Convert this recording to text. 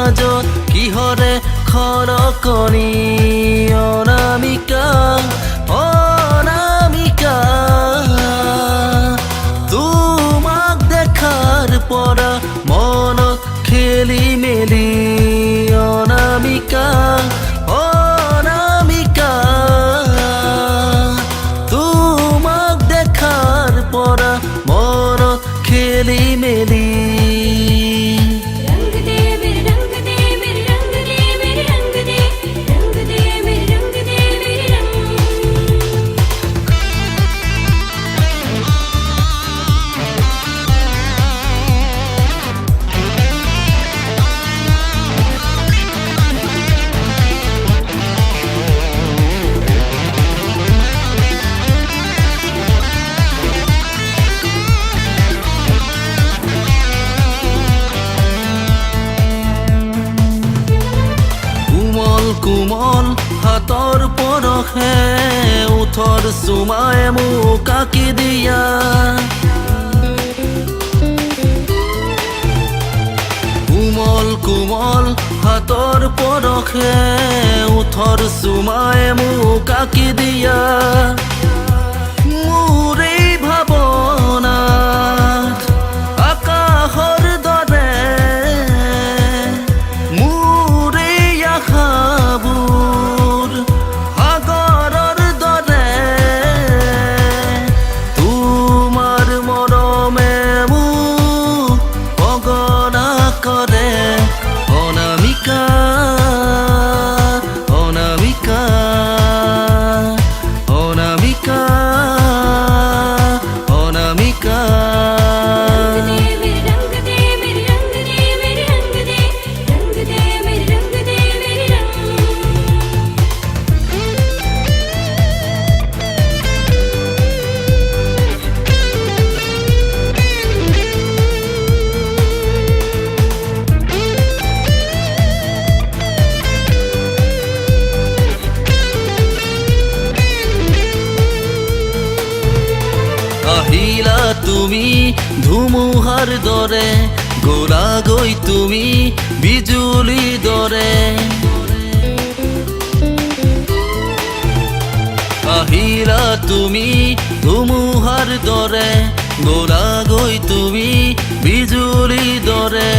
মাজত কিহৰে খৰকনি অনামিকা অনামিকা তোমাক দেখাৰ পৰা মনত খেলি মেলি অনামিকা অনামিকা তোমাক দেখাৰ পৰা মনত খেলি মেলি কোমল হাতৰ পৰশে উঠৰ চুমাই মোক আঁকি দিয়া কোমল কোমল হাতৰ পৰশে উঠৰ চুমাই মোক আঁকি দিয়া মোৰ এই ভাৱনাত আকাশৰ দৰে মোৰ এই আশা সাগৰৰ দৰে তোমাৰ মৰমে মোক পগলা কৰে অনামিকা অনামিকা অনামিকা অনামিকা আহিলা তুমি ধুমুহাৰ দৰে গ'লাগৈ তুমি বিজুলীৰ দৰে আহিলা তুমি ধুমুহাৰ দৰে গ'লাগৈ তুমি বিজুলীৰ দৰে